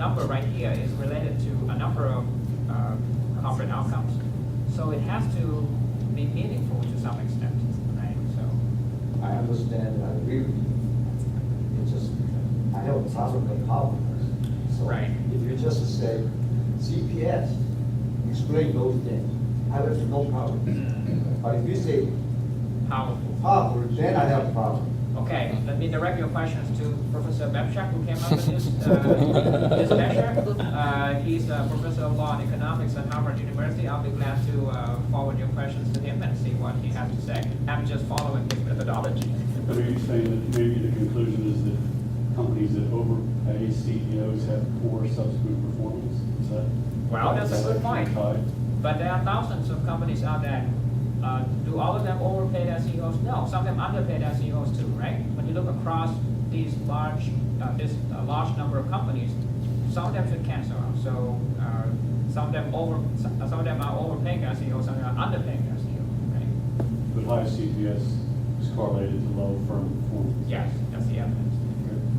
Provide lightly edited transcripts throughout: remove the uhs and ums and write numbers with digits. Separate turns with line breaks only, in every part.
number right here is related to a number of corporate outcomes. So it has to be meaningful to some extent, right? So
I understand, I agree with you. It's just, I know it's also a problem. So
Right.
if you just say CPS, explain those things, I have no problem. But if you say
powerful.
powerful, then I have a problem.
Okay, let me direct your questions to Professor Babchak, who came up with this measure. He's a professor of law and economics at Harvard University. I'll be glad to forward your questions to him and see what he has to say. I'm just following his methodology.
But are you saying that maybe the conclusion is that companies that overpay CEOs have poor subsequent performance? Is that?
Well, that's a good point.
tied?
But there are thousands of companies out there. Do all of them overpay their CEOs? No, some of them underpay their CEOs too, right? When you look across these large number of companies, some of them should cancel out. So some of them are overpaying their CEOs, some of them are underpaying their CEOs, right?
But high CPS is correlated to low firm performance.
Yes, that's the evidence.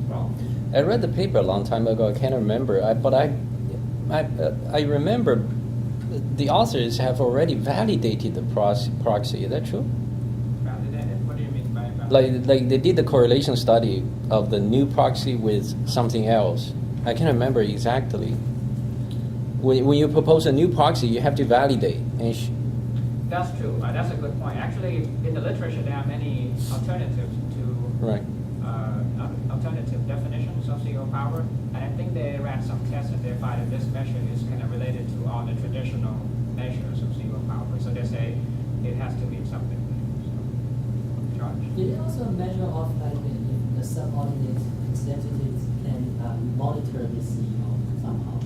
Well,
I read the paper a long time ago. I can't remember, but I remember the authors have already validated the proxy. Is that true?
validated? What do you mean by validated?
Like they did the correlation study of the new proxy with something else. I can't remember exactly. When you propose a new proxy, you have to validate. And
That's true. That's a good point. Actually, in the literature, there are many alternatives to
right.
Alternative definitions of CEO power. And I think they ran some tests and they find that this measure is kind of related to all the traditional measures of CEO power. So they say it has to mean something. So, George?
Did it also measure of like if the subordinate executives can monitor the CEO somehow?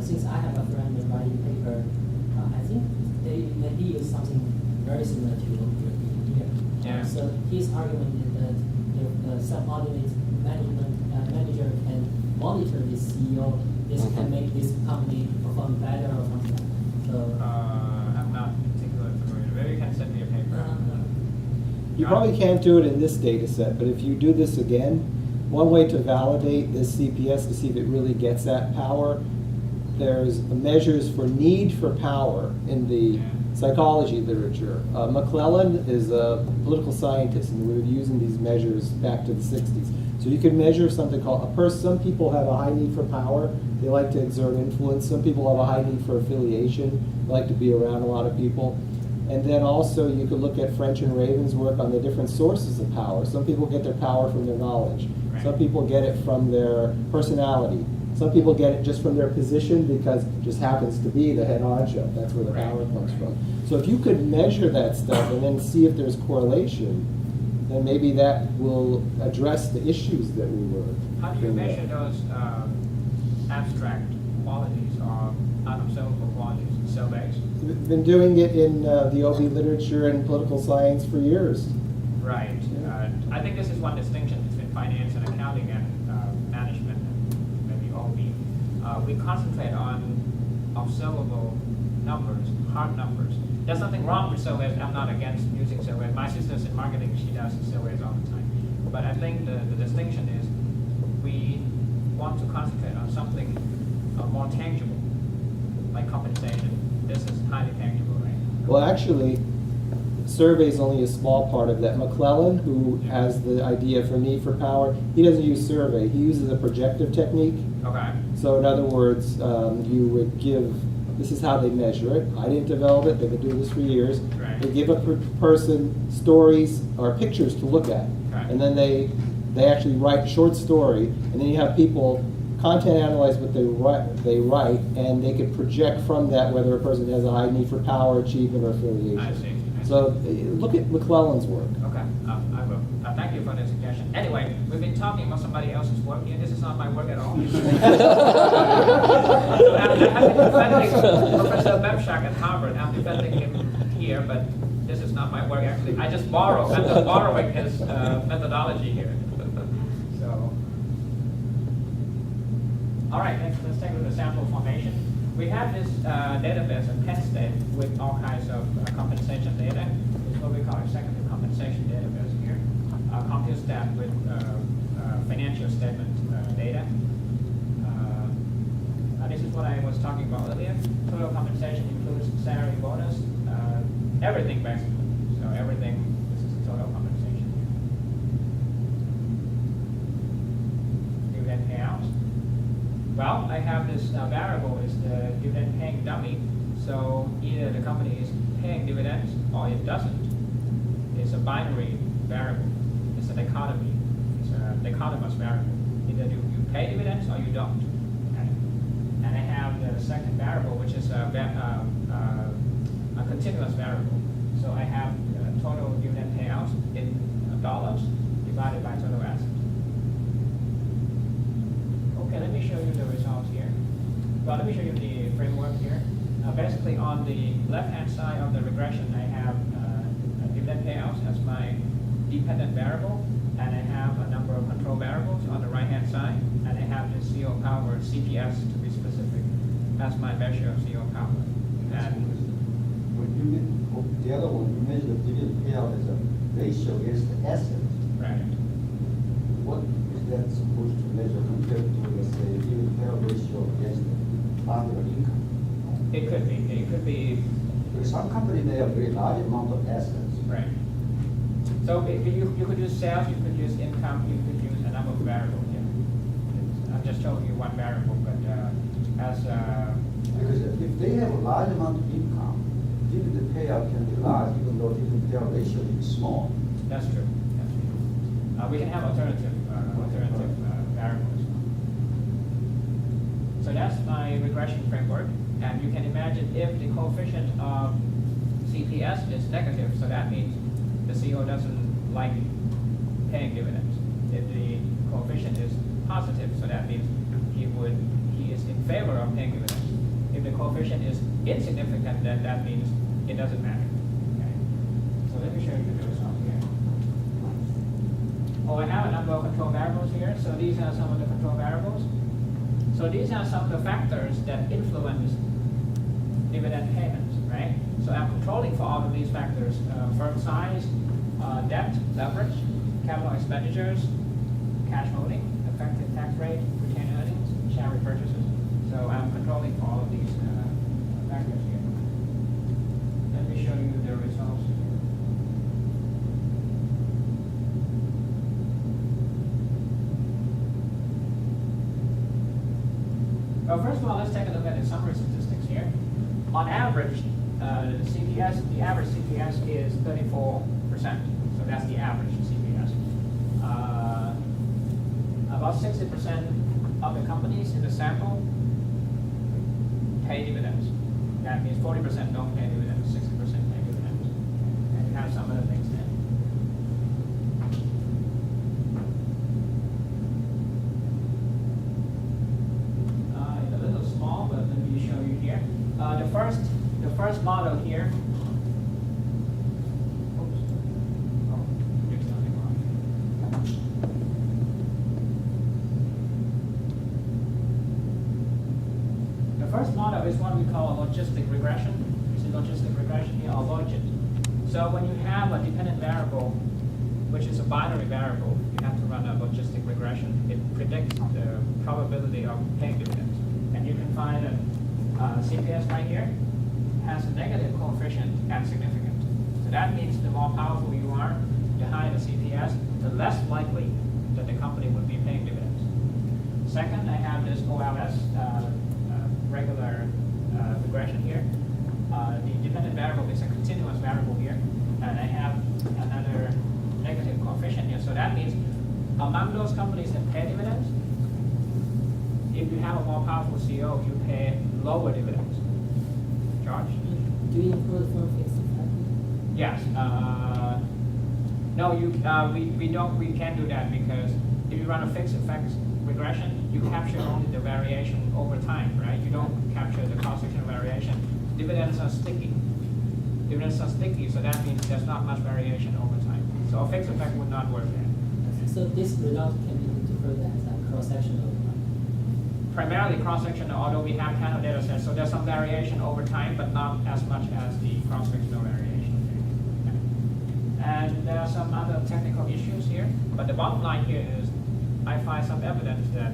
Since I have a friend writing paper, I think he used something very similar to what we're doing here.
Yeah.
So his argument is that if the subordinate manager can monitor the CEO, this can make this company perform better or something. So
I'm not particularly familiar. Maybe you can send me a paper.
You probably can't do it in this data set, but if you do this again, one way to validate this CPS to see if it really gets that power, there's measures for need for power in the psychology literature. McClellan is a political scientist, and we were using these measures back to the 60s. So you can measure something called a person. Some people have a high need for power. They like to exert influence. Some people have a high need for affiliation. They like to be around a lot of people. And then also you could look at French and Raven's work on the different sources of power. Some people get their power from their knowledge.
Right.
Some people get it from their personality. Some people get it just from their position because it just happens to be the head honcho. That's where the power comes from. So if you could measure that stuff and then see if there's correlation, then maybe that will address the issues that we were.
How do you
bringing
measure
up.
those abstract qualities or unobservable qualities in surveys?
We've been doing it in the OB literature and political science for years.
Right. I think this is one distinction between finance and accounting and management and maybe OB. We concentrate on observable numbers, hard numbers. There's nothing wrong with surveys. I'm not against using surveys. My sister's in marketing. She does surveys all the time. But I think the distinction is we want to concentrate on something more tangible, like compensation. This is highly tangible, right?
Well, actually, survey is only a small part of that. McClellan, who has the idea for need for power, he doesn't use survey. He uses a projective technique.
Okay.
So in other words, you would give, this is how they measure it. I didn't develop it. They've been doing this for years.
Right.
They give a person stories or pictures to look at.
Right.
And then they actually write a short story, and then you have people content analyze what they write, and they can project from that whether a person has a high need for power, achievement, or affiliation.
I see.
So look at McClellan's work.
Okay, I will. Thank you for the suggestion. Anyway, we've been talking about somebody else's work here. This is not my work at all. So I'm defending Professor Babchak at Harvard. I'm defending him here, but this is not my work actually. I'm just borrowing his methodology here. So, all right, let's take a look at the sample formation. We have this database at Penn State with all kinds of compensation data. It's what we call executive compensation database here. CompuStat with financial statement data. was talking about earlier. Total compensation includes salary, bonus, everything basically. So everything, this is the total compensation. Dividend payouts. Well, I have this variable is the dividend paying dummy. So either the company is paying dividends or it doesn't. It's a binary variable. It's a dichotomy. It's a dichotomous variable. Either you pay dividends or you don't. Okay? And I have the second variable, which is a continuous variable. So I have total dividend payouts in dollars divided by total assets. Okay, let me show you the results here. Well, let me show you the framework here. Basically, on the left-hand side of the regression, I have dividend payouts as my dependent variable, and I have a number of control variables on the right-hand side, and I have the CO power, CPS to be specific, as my measure of CO power. And
When you the other one, you measure the dividend payout as a ratio against the assets.
right.
What is that supposed to measure compared to, let's say, dividend payout ratio against the annual income?
It could be,
Because some company may have very large amount of assets.
right. So you could use sales, you could use income, you could use a number of variables here. I'm just showing you one variable, but
Because if they have a large amount of income, dividend payout can be large, even though dividend payout ratio is small.
that's true. That's true. We can have alternative variables. So that's my regression framework, and you can imagine if the coefficient of CPS is negative, so that means the CEO doesn't like paying dividends. If the coefficient is positive, so that means he is in favor of paying dividends. If the coefficient is insignificant, then that means it doesn't matter. Okay? So let me show you the results here. Oh, I have a number of control variables here. So these are some of the control variables. So these are some of the factors that influence dividend payments, right? So I'm controlling for all of these factors: firm size, debt, leverage, capital expenditures, cash holding, effective tax rate, retained earnings, share repurchases. So I'm controlling for all of these factors here. Let me show you the results. Well, first of all, let's take a look at the summary statistics here. On average, the average CPS is 34%. So that's the average CPS. About 60% of the companies in the sample pay dividends. That means 40% don't pay dividends, 60% pay dividends. And you have some other things there. It's a little small, but let me show you here. The first model here. Oops. Oh, did something wrong. The first model is what we call a logistic regression. You see logistic regression here, or logit. So when you have a dependent variable, which is a binary variable, you have to run a logistic regression. It predicts the probability of paying dividends. And you can find that CPS right here has a negative coefficient and significant. So that means the more powerful you are, the higher the CPS, the less likely that the company would be paying dividends. Second, I have this OLS regular regression here. The dependent variable is a continuous variable here, and I have another negative coefficient here. So that means among those companies that pay dividends, if you have a more powerful CEO, you pay lower dividends. George?
Do you include firm fixed effect?
Yes. No, we can't do that, because if you run a fixed effects regression, you capture only the variation over time, right? You don't capture the cross-sectional variation. Dividends are sticky. So that means there's not much variation over time. So a fixed effect would not work there.
So this result can be interpreted as a cross-sectional.
Primarily cross-sectional, although we have panel data sets, so there's some variation over time, but not as much as the cross-sectional variation. Okay. And there are some other technical issues here, but the bottom line here is I find some evidence that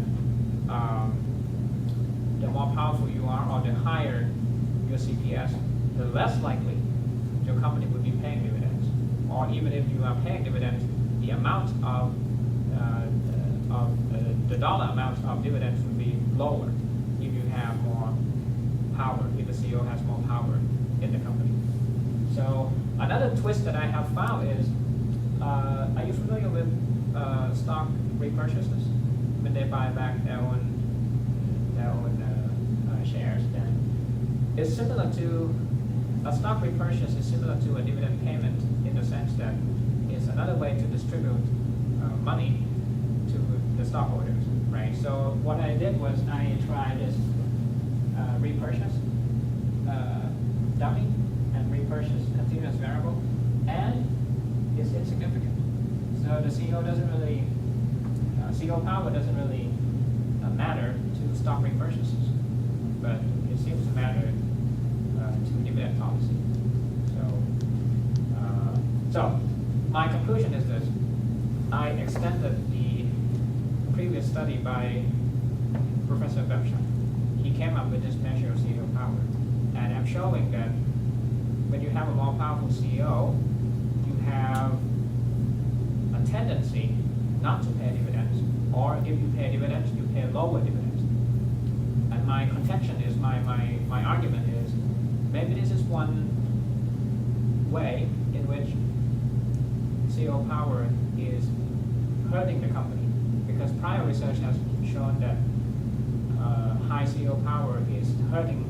the more powerful you are, the higher your CPS, the less likely your company would be paying dividends. Or even if you are paying dividends, the amount of the dollar amount of dividends would be lower if you have more power, if the CEO has more power in the company. So another twist that I have found is, are you familiar with stock repurchases? When they buy back their own shares, then it's similar to a stock repurchase is similar to a dividend payment in the sense that it's another way to distribute money to the stockholders, right? So what I did was I tried this repurchase dummy and repurchase continuous variable, and it's insignificant. So the CEO doesn't really, CEO power doesn't really matter to stock repurchases, but it seems to matter to dividend policy. So my conclusion is this: I extended the previous study by Professor Bebschak. He came up with this measure of CEO power, and I'm showing that when you have a more powerful CEO, you have a tendency not to pay dividends, or if you pay dividends, you pay lower dividends. And my contention is, my argument is, maybe this is one way in which CEO power is hurting the company, because prior research has shown that high CEO power is hurting,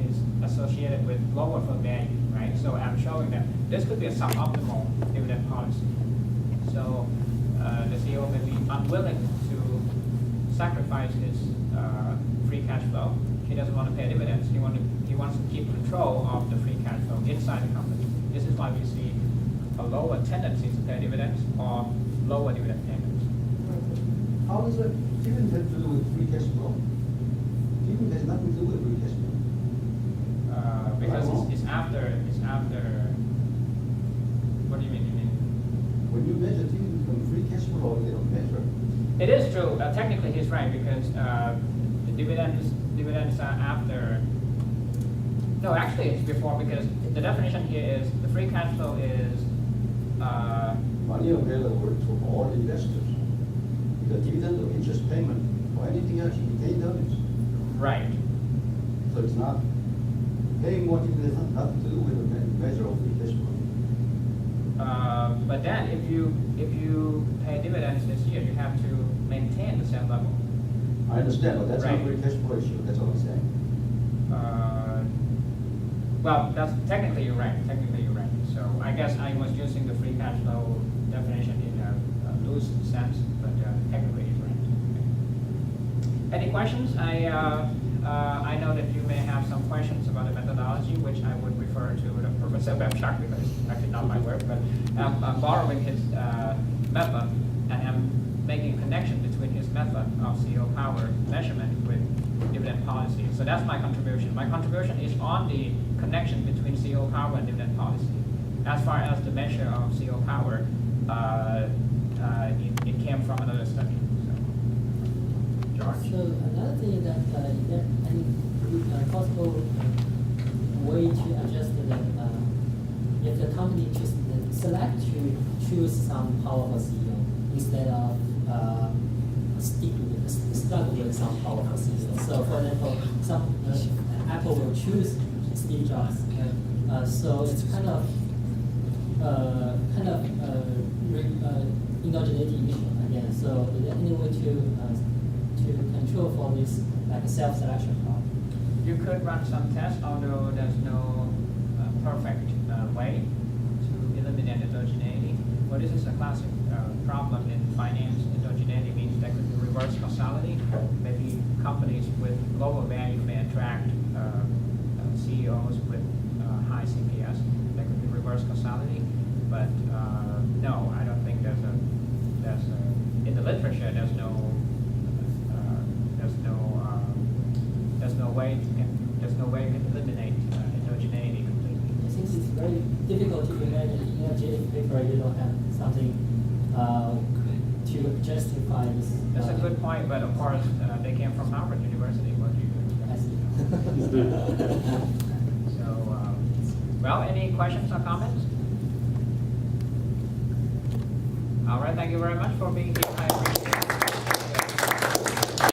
is associated with lower firm value, right? So I'm showing that this could be a suboptimal dividend policy. So the CEO may be unwilling to sacrifice his free cash flow. He doesn't want to pay dividends. He wants to keep control of the free cash flow inside the company. This is why we see a lower tendency to pay dividends or lower dividend payments.
How does that dividend have to do with free cash flow? Dividend has nothing to do with free cash flow.
Because it's after, what do you mean?
When you measure dividend from free cash flow, they don't measure.
It is true. Technically, he's right, because the dividends are after. No, actually, it's before, because the definition here is the free cash flow is.
Money available to all investors. The dividend or interest payment or anything else, you pay earnings.
Right.
So it's not, paying more dividends has nothing to do with the measure of free cash flow.
But then, if you pay dividends this year, you have to maintain the same level.
I understand, but that's not
Right.
free cash flow issue, that's all I'm saying.
Well, that's technically you're right. Technically you're right. So I guess I was using the free cash flow definition in a loose sense, but technically you're right. Any questions? I know that you may have some questions about the methodology, which I would refer to Professor Bebschak, because it's actually not my work, but I'm borrowing his method, and I'm making a connection between his method of CEO power measurement with dividend policy. So that's my contribution. My contribution is on the connection between CEO power and dividend policy. As far as the measure of CEO power, it came from another study. So, George?
So another thing is that is there any possible way to adjust if the company just select to choose some powerful CEO instead of stuck with some powerful CEO. So for example, some Apple will choose Steve Jobs. So it's kind of endogeneity issue again. So is there any way to control for this like self-selection problem?
You could run some tests, although there's no perfect way to eliminate heterogeneity. But this is a classic problem in finance. Heterogeneity means there could be reverse causality. Maybe companies with lower value may attract CEOs with high CPS. There could be reverse causality. But no, I don't think there's in the literature there's no way to eliminate heterogeneity completely.
Since it's very difficult to imagine in a genetic paper, you don't have something to justify this.
That's a good point, but of course they came from Harvard University. What do you do?
I see.
So, well, any questions or comments? All right, thank you very much for being here. I appreciate it.